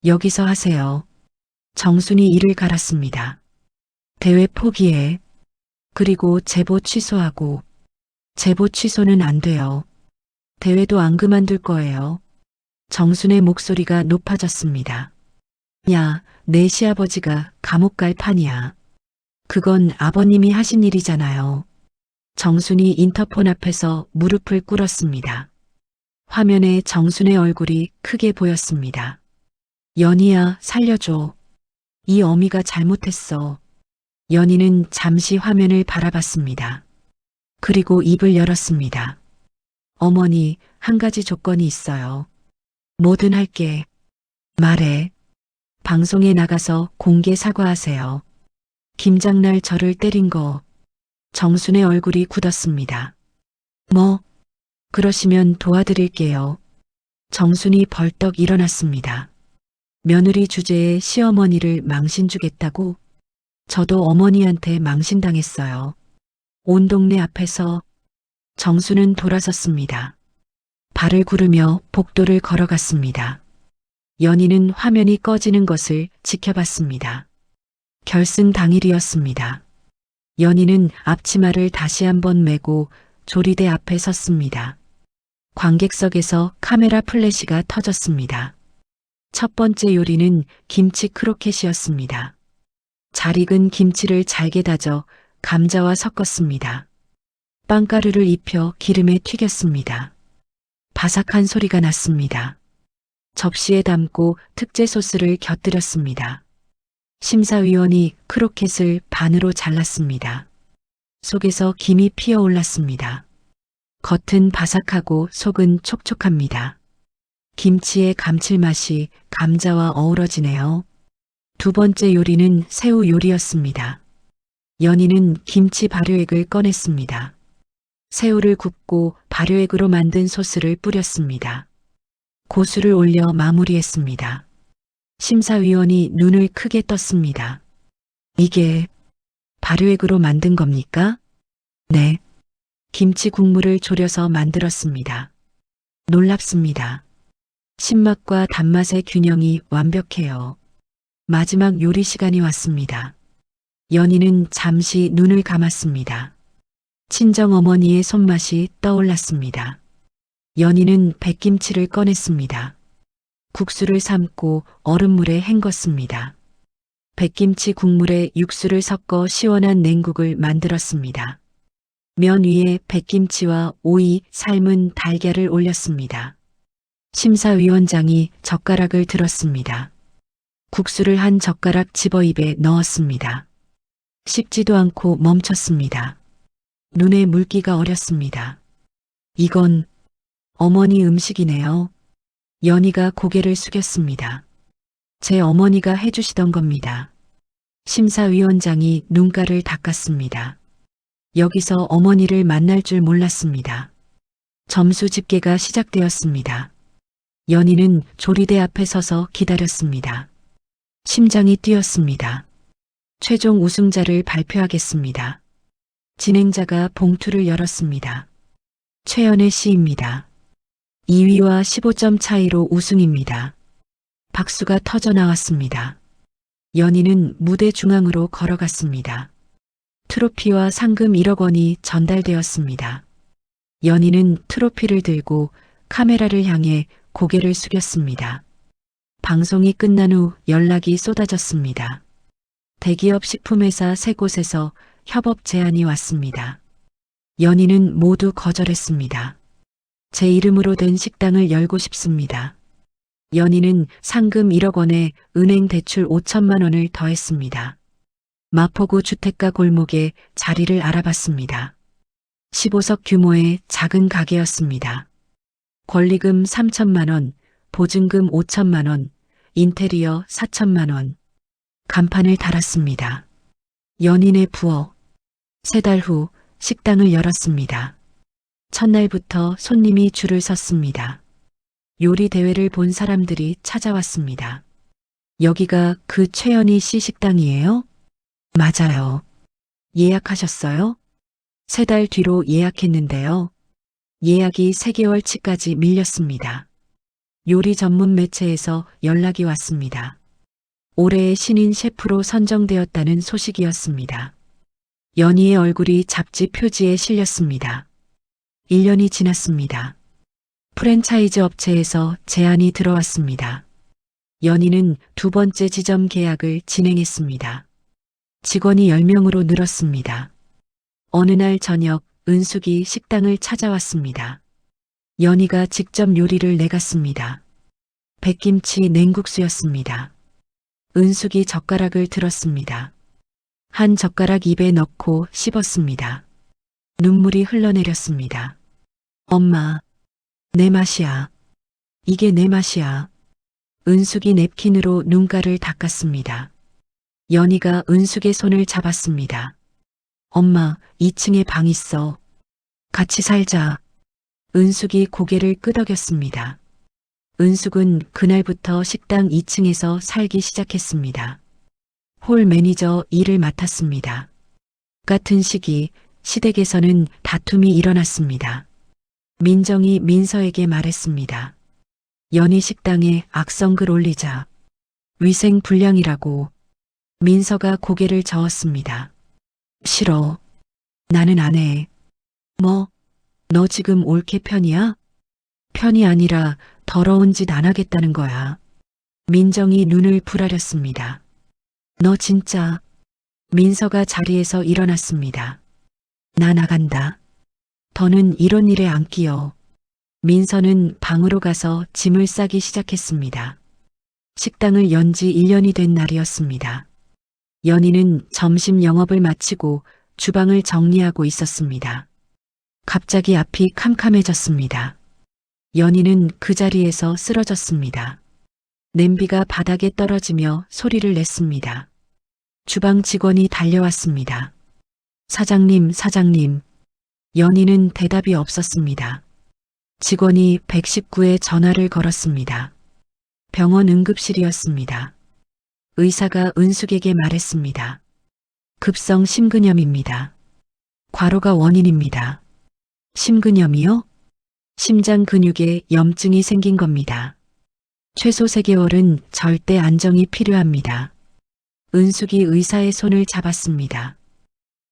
여기서 하세요. 정순이 이를 갈았습니다. 대회 포기해. 그리고 제보 취소하고. 제보 취소는 안 돼요. 대회도 안 그만둘 거예요. 정순의 목소리가 높아졌습니다. 야, 내 시아버지가 감옥 갈 판이야. 그건 아버님이 하신 일이잖아요. 정순이 인터폰 앞에서 무릎을 꿇었습니다. 화면에 정순의 얼굴이 크게 보였습니다. 연희야, 살려줘. 이 어미가 잘못했어. 연희는 잠시 화면을 바라봤습니다. 그리고 입을 열었습니다. 어머니, 한 가지 조건이 있어요. 뭐든 할게. 말해. 방송에 나가서 공개 사과하세요. 김장날 저를 때린 거. 정순의 얼굴이 굳었습니다. 뭐? 그러시면 도와드릴게요. 정순이 벌떡 일어났습니다. 며느리 주제에 시어머니를 망신주겠다고? 저도 어머니한테 망신당했어요. 온 동네 앞에서. 정순은 돌아섰습니다. 발을 구르며 복도를 걸어갔습니다. 연희는 화면이 꺼지는 것을 지켜봤습니다. 결승 당일이었습니다. 연희는 앞치마를 다시 한번 메고 조리대 앞에 섰습니다. 관객석에서 카메라 플래시가 터졌습니다. 첫 번째 요리는 김치 크로켓이었습니다. 잘 익은 김치를 잘게 다져 감자와 섞었습니다. 빵가루를 입혀 기름에 튀겼습니다. 바삭한 소리가 났습니다. 접시에 담고 특제 소스를 곁들였습니다. 심사위원이 크로켓을 반으로 잘랐습니다. 속에서 김이 피어올랐습니다. 겉은 바삭하고 속은 촉촉합니다. 김치의 감칠맛이 감자와 어우러지네요. 두 번째 요리는 새우 요리였습니다. 연희는 김치 발효액을 꺼냈습니다. 새우를 굽고 발효액으로 만든 소스를 뿌렸습니다. 고수를 올려 마무리했습니다. 심사위원이 눈을 크게 떴습니다. 이게 발효액으로 만든 겁니까? 네. 김치 국물을 졸여서 만들었습니다. 놀랍습니다. 신맛과 단맛의 균형이 완벽해요. 마지막 요리 시간이 왔습니다. 연희는 잠시 눈을 감았습니다. 친정어머니의 손맛이 떠올랐습니다. 연희는 백김치를 꺼냈습니다. 국수를 삶고 얼음물에 헹궜습니다. 백김치 국물에 육수를 섞어 시원한 냉국을 만들었습니다. 면 위에 백김치와 오이, 삶은 달걀을 올렸습니다. 심사위원장이 젓가락을 들었습니다. 국수를 한 젓가락 집어 입에 넣었습니다. 씹지도 않고 멈췄습니다. 눈에 물기가 어렸습니다. 이건 어머니 음식이네요. 연희가 고개를 숙였습니다. 제 어머니가 해주시던 겁니다. 심사위원장이 눈가를 닦았습니다. 여기서 어머니를 만날 줄 몰랐습니다. 점수 집계가 시작되었습니다. 연희는 조리대 앞에 서서 기다렸습니다. 심장이 뛰었습니다. 최종 우승자를 발표하겠습니다. 진행자가 봉투를 열었습니다. 최연의 씨입니다. 2위와 15점 차이로 우승입니다. 박수가 터져 나왔습니다. 연희는 무대 중앙으로 걸어갔습니다. 트로피와 상금 1억 원이 전달되었습니다. 연희는 트로피를 들고 카메라를 향해 고개를 숙였습니다. 방송이 끝난 후 연락이 쏟아졌습니다. 대기업 식품회사 3곳에서 협업 제안이 왔습니다. 연희는 모두 거절했습니다. 제 이름으로 된 식당을 열고 싶습니다. 연희는 상금 1억 원에 은행 대출 5천만 원을 더했습니다. 마포구 주택가 골목에 자리를 알아봤습니다. 15석 규모의 작은 가게였습니다. 권리금 3천만 원, 보증금 5천만 원, 인테리어 4천만 원. 간판을 달았습니다. 연인의 부엌. 3달 후 식당을 열었습니다. 첫날부터 손님이 줄을 섰습니다. 요리 대회를 본 사람들이 찾아왔습니다. 여기가 그 최연희 씨 식당이에요? 맞아요. 예약하셨어요? 3달 뒤로 예약했는데요. 예약이 3개월치까지 밀렸습니다. 요리 전문 매체에서 연락이 왔습니다. 올해의 신인 셰프로 선정되었다는 소식이었습니다. 연희의 얼굴이 잡지 표지에 실렸습니다. 1년이 지났습니다. 프랜차이즈 업체에서 제안이 들어왔습니다. 연희는 두 번째 지점 계약을 진행했습니다. 직원이 10명으로 늘었습니다. 어느 날 저녁 은숙이 식당을 찾아왔습니다. 연희가 직접 요리를 내갔습니다. 백김치 냉국수였습니다. 은숙이 젓가락을 들었습니다. 한 젓가락 입에 넣고 씹었습니다. 눈물이 흘러내렸습니다. 엄마, 내 맛이야. 이게 내 맛이야. 은숙이 냅킨으로 눈가를 닦았습니다. 연희가 은숙의 손을 잡았습니다. 엄마, 2층에 방 있어. 같이 살자. 은숙이 고개를 끄덕였습니다. 은숙은 그날부터 식당 2층에서 살기 시작했습니다. 홀 매니저 일을 맡았습니다. 같은 시기 시댁에서는 다툼이 일어났습니다. 민정이 민서에게 말했습니다. 연희 식당에 악성글 올리자. 위생 불량이라고. 민서가 고개를 저었습니다. 싫어. 나는 안 해. 뭐? 너 지금 옳게 편이야? 편이 아니라 더러운 짓 안 하겠다는 거야. 민정이 눈을 부라렸습니다. 너 진짜. 민서가 자리에서 일어났습니다. 나 나간다. 더는 이런 일에 안 끼어. 민서는 방으로 가서 짐을 싸기 시작했습니다. 식당을 연 지 1년이 된 날이었습니다. 연희는 점심 영업을 마치고 주방을 정리하고 있었습니다. 갑자기 앞이 캄캄해졌습니다. 연희는 그 자리에서 쓰러졌습니다. 냄비가 바닥에 떨어지며 소리를 냈습니다. 주방 직원이 달려왔습니다. 사장님, 사장님. 연희는 대답이 없었습니다. 직원이 119에 전화를 걸었습니다. 병원 응급실이었습니다. 의사가 은숙에게 말했습니다. 급성 심근염입니다. 과로가 원인입니다. 심근염이요? 심장 근육에 염증이 생긴 겁니다. 최소 3개월은 절대 안정이 필요합니다. 은숙이 의사의 손을 잡았습니다.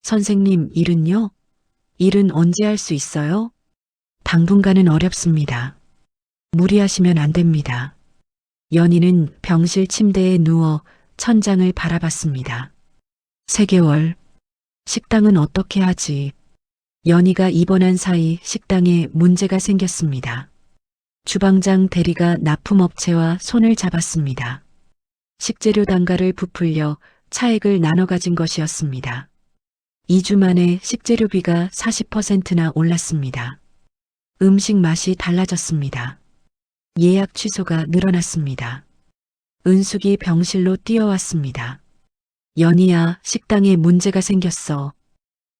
선생님, 일은요? 일은 언제 할 수 있어요? 당분간은 어렵습니다. 무리하시면 안 됩니다. 연희는 병실 침대에 누워 천장을 바라봤습니다. 3개월. 식당은 어떻게 하지? 연희가 입원한 사이 식당에 문제가 생겼습니다. 주방장 대리가 납품업체와 손을 잡았습니다. 식재료 단가를 부풀려 차액을 나눠 가진 것이었습니다. 2주 만에 식재료비가 40%나 올랐습니다. 음식 맛이 달라졌습니다. 예약 취소가 늘어났습니다. 은숙이 병실로 뛰어왔습니다. 연희야, 식당에 문제가 생겼어.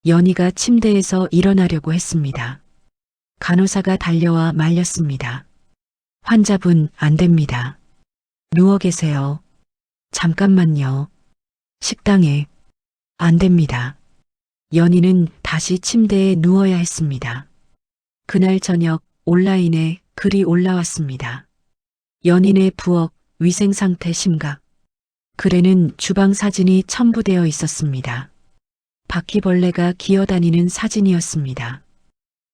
연희가 침대에서 일어나려고 했습니다. 간호사가 달려와 말렸습니다. 환자분, 안 됩니다. 누워 계세요. 잠깐만요. 식당에. 안 됩니다. 연희는 다시 침대에 누워야 했습니다. 그날 저녁 온라인에 글이 올라왔습니다. 연인의 부엌 위생 상태 심각. 글에는 주방 사진이 첨부되어 있었습니다. 바퀴벌레가 기어다니는 사진이었습니다.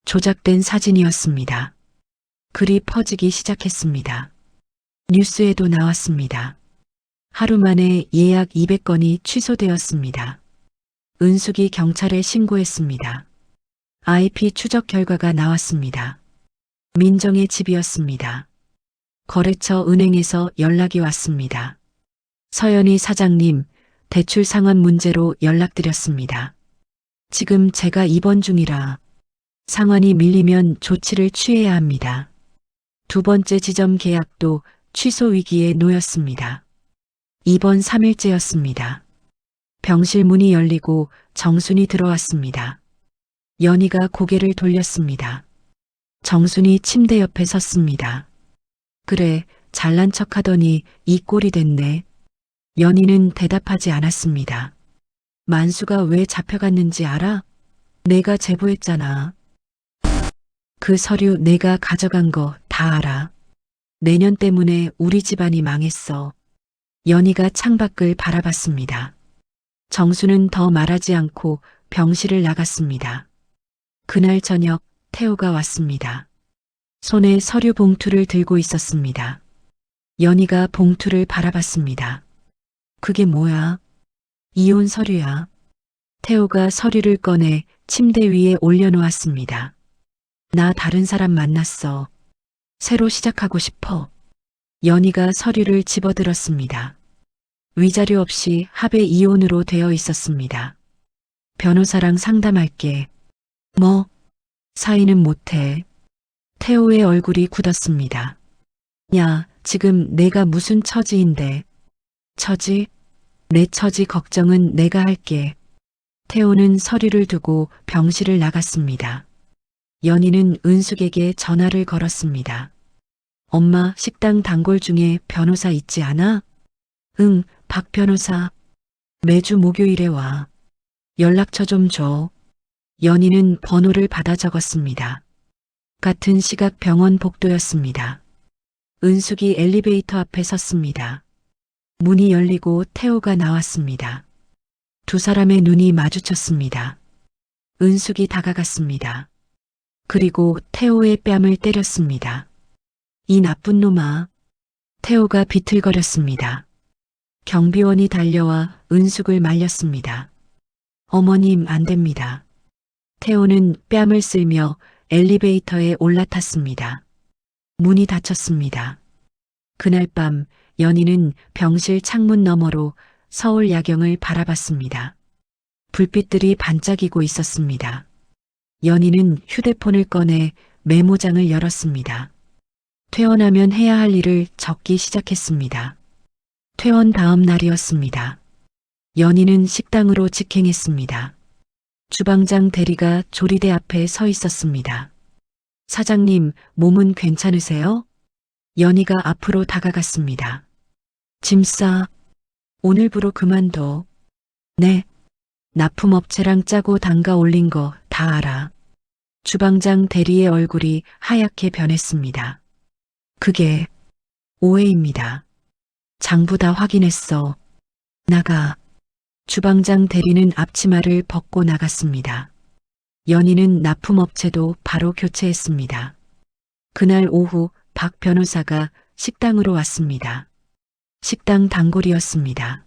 조작된 사진이었습니다. 글이 퍼지기 시작했습니다. 뉴스에도 나왔습니다. 하루 만에 예약 200건이 취소되었습니다. 은숙이 경찰에 신고했습니다. IP 추적 결과가 나왔습니다. 민정의 집이었습니다. 거래처 은행에서 연락이 왔습니다. 서연희 사장님, 대출 상환 문제로 연락드렸습니다. 지금 제가 입원 중이라 상환이 밀리면 조치를 취해야 합니다. 두 번째 지점 계약도 취소 위기에 놓였습니다. 입원 3일째였습니다. 병실 문이 열리고 정순이 들어왔습니다. 연희가 고개를 돌렸습니다. 정순이 침대 옆에 섰습니다. 그래, 잘난 척하더니 이 꼴이 됐네. 연희는 대답하지 않았습니다. 만수가 왜 잡혀갔는지 알아? 내가 제보했잖아. 그 서류 내가 가져간 거 다 알아. 내년 때문에 우리 집안이 망했어. 연희가 창밖을 바라봤습니다. 정수는 더 말하지 않고 병실을 나갔습니다. 그날 저녁 태호가 왔습니다. 손에 서류 봉투를 들고 있었습니다. 연희가 봉투를 바라봤습니다. 그게 뭐야? 이혼 서류야. 태호가 서류를 꺼내 침대 위에 올려놓았습니다. 나 다른 사람 만났어. 새로 시작하고 싶어. 연희가 서류를 집어들었습니다. 위자료 없이 합의 이혼으로 되어 있었습니다. 변호사랑 상담할게. 뭐? 사인은 못해. 태호의 얼굴이 굳었습니다. 야, 지금 내가 무슨 처지인데. 처지? 내 처지 걱정은 내가 할게. 태호는 서류를 두고 병실을 나갔습니다. 연희는 은숙에게 전화를 걸었습니다. 엄마, 식당 단골 중에 변호사 있지 않아? 응, 박 변호사. 매주 목요일에 와. 연락처 좀 줘. 연희는 번호를 받아 적었습니다. 같은 시각 병원 복도였습니다. 은숙이 엘리베이터 앞에 섰습니다. 문이 열리고 태호가 나왔습니다. 두 사람의 눈이 마주쳤습니다. 은숙이 다가갔습니다. 그리고 태호의 뺨을 때렸습니다. 이 나쁜 놈아. 태호가 비틀거렸습니다. 경비원이 달려와 은숙을 말렸습니다. 어머님, 안 됩니다. 태호는 뺨을 쓸며 엘리베이터에 올라탔습니다. 문이 닫혔습니다. 그날 밤 연희는 병실 창문 너머로 서울 야경을 바라봤습니다. 불빛들이 반짝이고 있었습니다. 연희는 휴대폰을 꺼내 메모장을 열었습니다. 퇴원하면 해야 할 일을 적기 시작했습니다. 퇴원 다음 날이었습니다. 연희는 식당으로 직행했습니다. 주방장 대리가 조리대 앞에 서 있었습니다. 사장님, 몸은 괜찮으세요? 연희가 앞으로 다가갔습니다. 짐 싸. 오늘부로 그만둬. 네. 납품업체랑 짜고 단가 올린 거 다 알아. 주방장 대리의 얼굴이 하얗게 변했습니다. 그게 오해입니다. 장부 다 확인했어. 나가. 주방장 대리는 앞치마를 벗고 나갔습니다. 연희는 납품업체도 바로 교체했습니다. 그날 오후 박 변호사가 식당으로 왔습니다. 식당 단골이었습니다.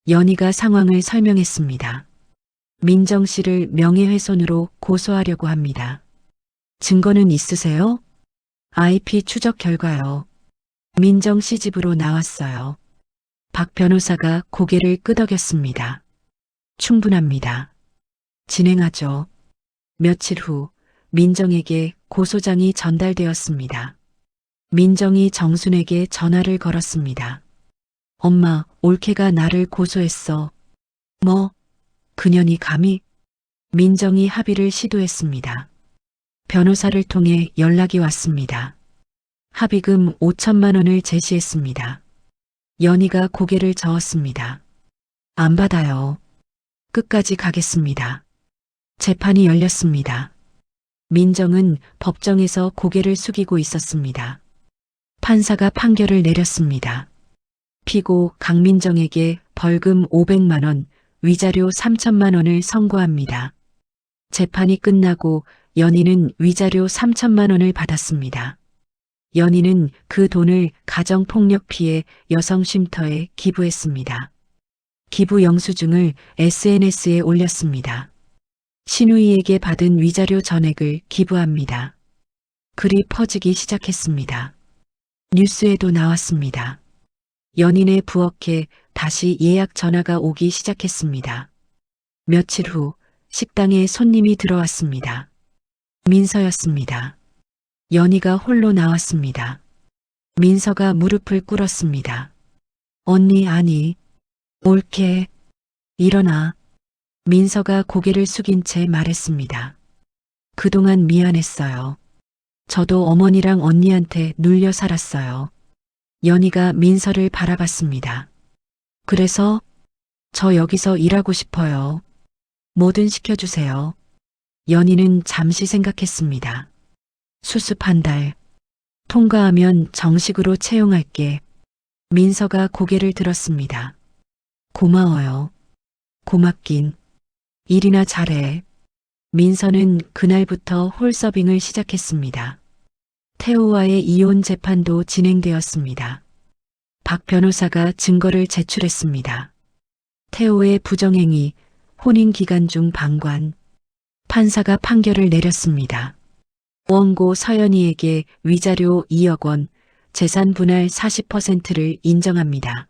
연희가 상황을 설명했습니다. 민정 씨를 명예훼손으로 고소하려고 합니다. 증거는 있으세요? IP 추적 결과요. 민정 씨 집으로 나왔어요. 박 변호사가 고개를 끄덕였습니다. 충분합니다. 진행하죠. 며칠 후 민정에게 고소장이 전달되었습니다. 민정이 정순에게 전화를 걸었습니다. 엄마, 올케가 나를 고소했어. 뭐? 그년이 감히? 민정이 합의를 시도했습니다. 변호사를 통해 연락이 왔습니다. 합의금 5천만 원을 제시했습니다. 연희가 고개를 저었습니다. 안 받아요. 끝까지 가겠습니다. 재판이 열렸습니다. 민정은 법정에서 고개를 숙이고 있었습니다. 판사가 판결을 내렸습니다. 피고 강민정에게 벌금 500만 원, 위자료 3천만 원을 선고합니다. 재판이 끝나고 연희는 위자료 3천만 원을 받았습니다. 연희는 그 돈을 가정폭력 피해 여성 쉼터에 기부했습니다. 기부 영수증을 SNS에 올렸습니다. 신우이에게 받은 위자료 전액을 기부합니다. 글이 퍼지기 시작했습니다. 뉴스에도 나왔습니다. 연인의 부엌에 다시 예약 전화가 오기 시작했습니다. 며칠 후 식당에 손님이 들어왔습니다. 민서였습니다. 연희가 홀로 나왔습니다. 민서가 무릎을 꿇었습니다. 언니, 아니. 올케. 일어나. 민서가 고개를 숙인 채 말했습니다. 그동안 미안했어요. 저도 어머니랑 언니한테 눌려 살았어요. 연희가 민서를 바라봤습니다. 그래서 저 여기서 일하고 싶어요. 뭐든 시켜주세요. 연희는 잠시 생각했습니다. 수습 한 달. 통과하면 정식으로 채용할게. 민서가 고개를 들었습니다. 고마워요. 고맙긴. 일이나 잘해. 민서는 그날부터 홀서빙을 시작했습니다. 태호와의 이혼 재판도 진행되었습니다. 박 변호사가 증거를 제출했습니다. 태호의 부정행위, 혼인 기간 중 방관. 판사가 판결을 내렸습니다. 원고 서연이에게 위자료 2억 원, 재산 분할 40%를 인정합니다.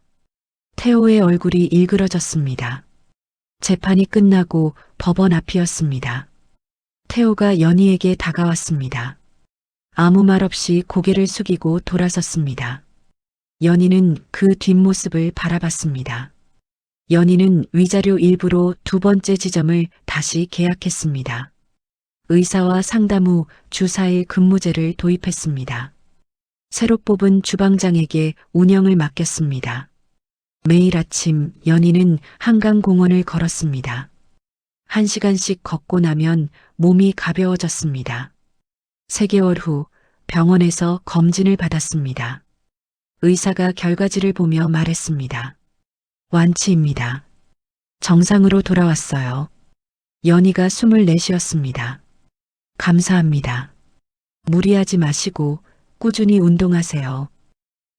태호의 얼굴이 일그러졌습니다. 재판이 끝나고 법원 앞이었습니다. 태호가 연희에게 다가왔습니다. 아무 말 없이 고개를 숙이고 돌아섰습니다. 연희는 그 뒷모습을 바라봤습니다. 연희는 위자료 일부로 두 번째 지점을 다시 계약했습니다. 의사와 상담 후 주 4일 근무제를 도입했습니다. 새로 뽑은 주방장에게 운영을 맡겼습니다. 매일 아침 연희는 한강공원을 걸었습니다. 1시간씩 걷고 나면 몸이 가벼워졌습니다. 3개월 후 병원에서 검진을 받았습니다. 의사가 결과지를 보며 말했습니다. 완치입니다. 정상으로 돌아왔어요. 연희가 숨을 내쉬었습니다. 감사합니다. 무리하지 마시고 꾸준히 운동하세요.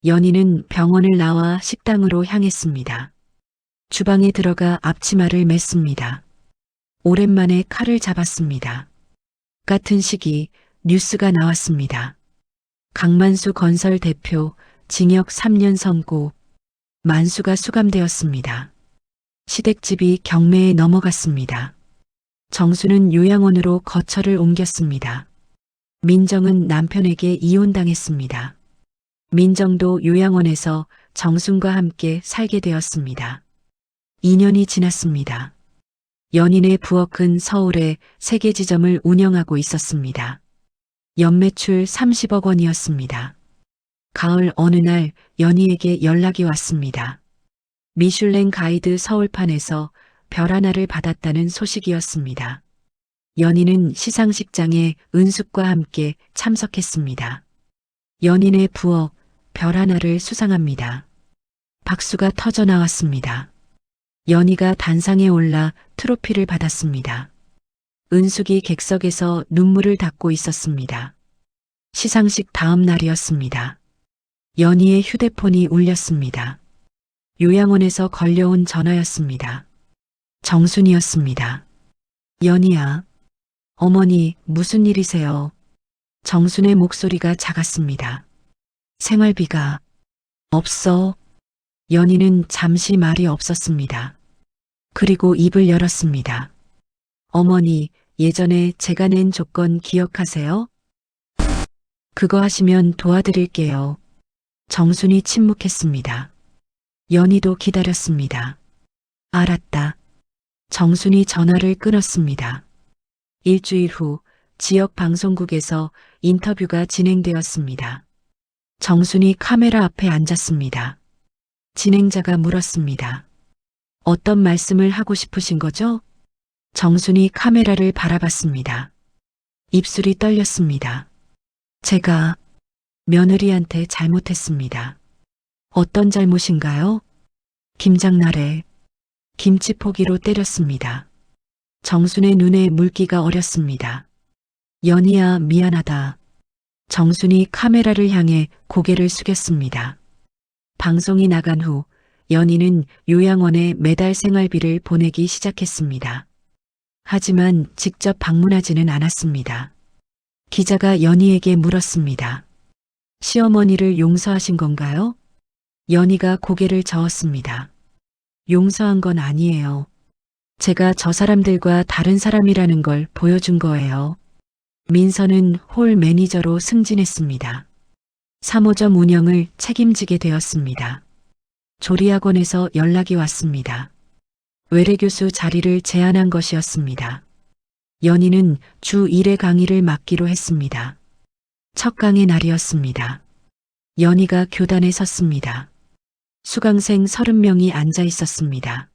연희는 병원을 나와 식당으로 향했습니다. 주방에 들어가 앞치마를 맸습니다. 오랜만에 칼을 잡았습니다. 같은 시기 뉴스가 나왔습니다. 강만수 건설 대표 징역 3년 선고. 만수가 수감되었습니다. 시댁집이 경매에 넘어갔습니다. 정수는 요양원으로 거처를 옮겼습니다. 민정은 남편에게 이혼당했습니다. 민정도 요양원에서 정순과 함께 살게 되었습니다. 2년이 지났습니다. 연인의 부엌은 서울에 3개 지점을 운영하고 있었습니다. 연매출 30억 원이었습니다. 가을 어느 날 연희에게 연락이 왔습니다. 미슐랭 가이드 서울판에서 별 하나를 받았다는 소식이었습니다. 연희는 시상식장에 은숙과 함께 참석했습니다. 연인의 부엌 별 하나를 수상합니다. 박수가 터져 나왔습니다. 연희가 단상에 올라 트로피를 받았습니다. 은숙이 객석에서 눈물을 닦고 있었습니다. 시상식 다음 날이었습니다. 연희의 휴대폰이 울렸습니다. 요양원에서 걸려온 전화였습니다. 정순이었습니다. 연희야. 어머니, 무슨 일이세요? 정순의 목소리가 작았습니다. 생활비가 없어. 연희는 잠시 말이 없었습니다. 그리고 입을 열었습니다. 어머니, 예전에 제가 낸 조건 기억하세요? 그거 하시면 도와드릴게요. 정순이 침묵했습니다. 연희도 기다렸습니다. 알았다. 정순이 전화를 끊었습니다. 일주일 후 지역 방송국에서 인터뷰가 진행되었습니다. 정순이 카메라 앞에 앉았습니다. 진행자가 물었습니다. 어떤 말씀을 하고 싶으신 거죠? 정순이 카메라를 바라봤습니다. 입술이 떨렸습니다. 제가 며느리한테 잘못했습니다. 어떤 잘못인가요? 김장날에 김치 포기로 때렸습니다. 정순의 눈에 물기가 어렸습니다. 연희야, 미안하다. 정순이 카메라를 향해 고개를 숙였습니다. 방송이 나간 후 연희는 요양원에 매달 생활비를 보내기 시작했습니다. 하지만 직접 방문하지는 않았습니다. 기자가 연희에게 물었습니다. 시어머니를 용서하신 건가요? 연희가 고개를 저었습니다. 용서한 건 아니에요. 제가 저 사람들과 다른 사람이라는 걸 보여준 거예요. 민서는 홀 매니저로 승진했습니다. 3호점 운영을 책임지게 되었습니다. 조리학원에서 연락이 왔습니다. 외래교수 자리를 제안한 것이었습니다. 연희는 주 1회 강의를 맡기로 했습니다. 첫 강의 날이었습니다. 연희가 교단에 섰습니다. 수강생 30명이 앉아 있었습니다.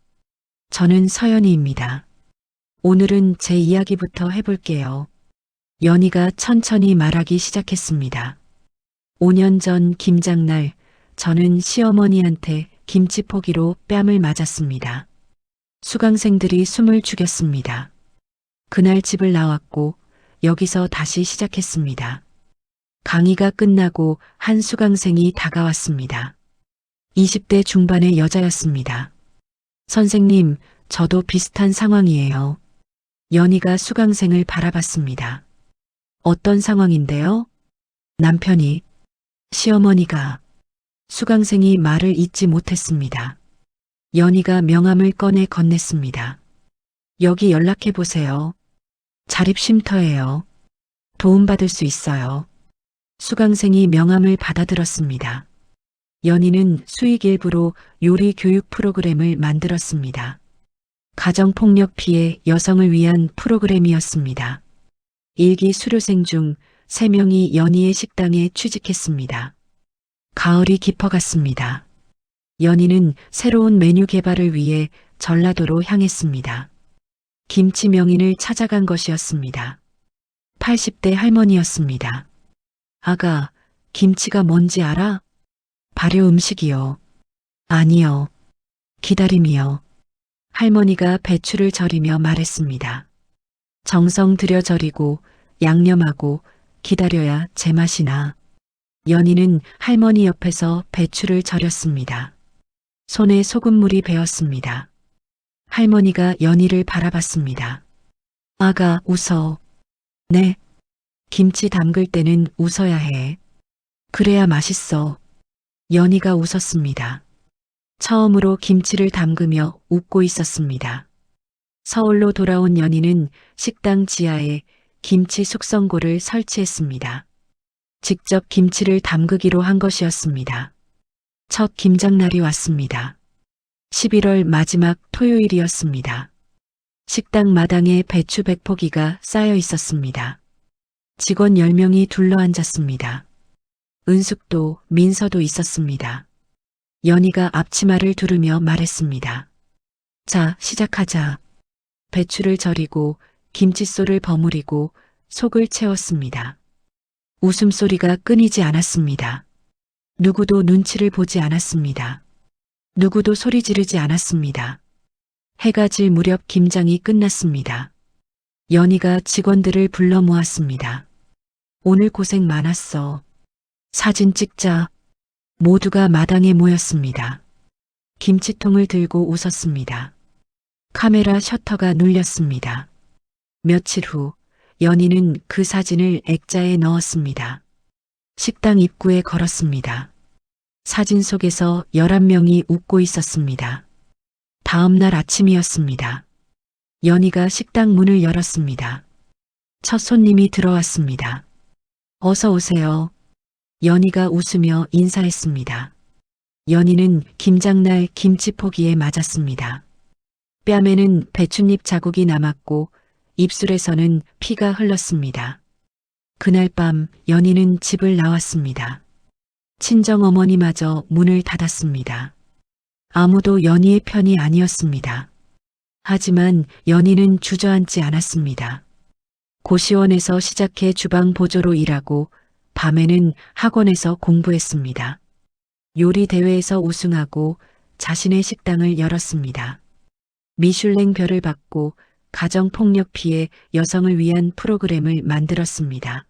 저는 서연이입니다. 오늘은 제 이야기부터 해볼게요. 연희가 천천히 말하기 시작했습니다. 5년 전 김장날 저는 시어머니한테 김치 포기로 뺨을 맞았습니다. 수강생들이 숨을 죽였습니다. 그날 집을 나왔고 여기서 다시 시작했습니다. 강의가 끝나고 한 수강생이 다가왔습니다. 20대 중반의 여자였습니다. 선생님, 저도 비슷한 상황이에요. 연희가 수강생을 바라봤습니다. 어떤 상황인데요? 남편이, 시어머니가, 수강생이 말을 잇지 못했습니다. 연희가 명함을 꺼내 건넸습니다. 여기 연락해보세요. 자립쉼터예요. 도움받을 수 있어요. 수강생이 명함을 받아들었습니다. 연희는 수익 일부로 요리 교육 프로그램을 만들었습니다. 가정폭력 피해 여성을 위한 프로그램이었습니다. 일기 수료생 중 3명이 연희의 식당에 취직했습니다. 가을이 깊어갔습니다. 연희는 새로운 메뉴 개발을 위해 전라도로 향했습니다. 김치 명인을 찾아간 것이었습니다. 80대 할머니였습니다. 아가, 김치가 뭔지 알아? 발효 음식이요. 아니요. 기다림이요. 할머니가 배추를 절이며 말했습니다. 정성 들여 절이고 양념하고 기다려야 제맛이 나. 연희는 할머니 옆에서 배추를 절였습니다. 손에 소금물이 배었습니다. 할머니가 연희를 바라봤습니다. 아가, 웃어. 네. 김치 담글 때는 웃어야 해. 그래야 맛있어. 연희가 웃었습니다. 처음으로 김치를 담그며 웃고 있었습니다. 서울로 돌아온 연희는 식당 지하에 김치 숙성고를 설치했습니다. 직접 김치를 담그기로 한 것이었습니다. 첫 김장날이 왔습니다. 11월 마지막 토요일이었습니다. 식당 마당에 배추 100포기가 쌓여 있었습니다. 직원 10명이 둘러앉았습니다. 은숙도 민서도 있었습니다. 연희가 앞치마를 두르며 말했습니다. 자, 시작하자. 배추를 절이고 김칫솔을 버무리고 속을 채웠습니다. 웃음소리가 끊이지 않았습니다. 누구도 눈치를 보지 않았습니다. 누구도 소리 지르지 않았습니다. 해가 질 무렵 김장이 끝났습니다. 연희가 직원들을 불러 모았습니다. 오늘 고생 많았어. 사진 찍자. 모두가 마당에 모였습니다. 김치통을 들고 웃었습니다. 카메라 셔터가 눌렸습니다. 며칠 후 연희는 그 사진을 액자에 넣었습니다. 식당 입구에 걸었습니다. 사진 속에서 11명이 웃고 있었습니다. 다음 날 아침이었습니다. 연희가 식당 문을 열었습니다. 첫 손님이 들어왔습니다. 어서 오세요. 연희가 웃으며 인사했습니다. 연희는 김장날 김치포기에 맞았습니다. 뺨에는 배춧잎 자국이 남았고 입술에서는 피가 흘렀습니다. 그날 밤 연희는 집을 나왔습니다. 친정어머니마저 문을 닫았습니다. 아무도 연희의 편이 아니었습니다. 하지만 연희는 주저앉지 않았습니다. 고시원에서 시작해 주방 보조로 일하고 밤에는 학원에서 공부했습니다. 요리 대회에서 우승하고 자신의 식당을 열었습니다. 미슐랭 별을 받고 가정폭력 피해 여성을 위한 프로그램을 만들었습니다.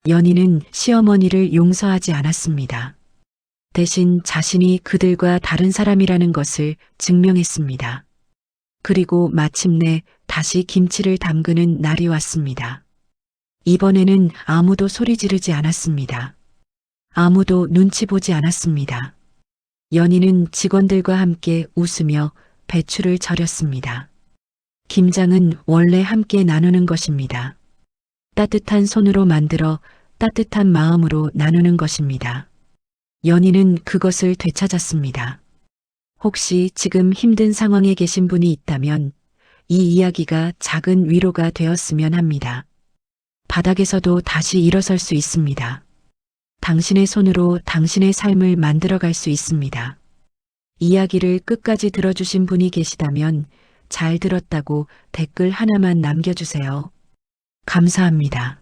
연희는 시어머니를 용서하지 않았습니다. 대신 자신이 그들과 다른 사람이라는 것을 증명했습니다. 그리고 마침내 다시 김치를 담그는 날이 왔습니다. 이번에는 아무도 소리 지르지 않았습니다. 아무도 눈치 보지 않았습니다. 연희는 직원들과 함께 웃으며 배추를 절였습니다. 김장은 원래 함께 나누는 것입니다. 따뜻한 손으로 만들어 따뜻한 마음으로 나누는 것입니다. 연희는 그것을 되찾았습니다. 혹시 지금 힘든 상황에 계신 분이 있다면 이 이야기가 작은 위로가 되었으면 합니다. 바닥에서도 다시 일어설 수 있습니다. 당신의 손으로 당신의 삶을 만들어갈 수 있습니다. 이야기를 끝까지 들어주신 분이 계시다면 잘 들었다고 댓글 하나만 남겨주세요. 감사합니다.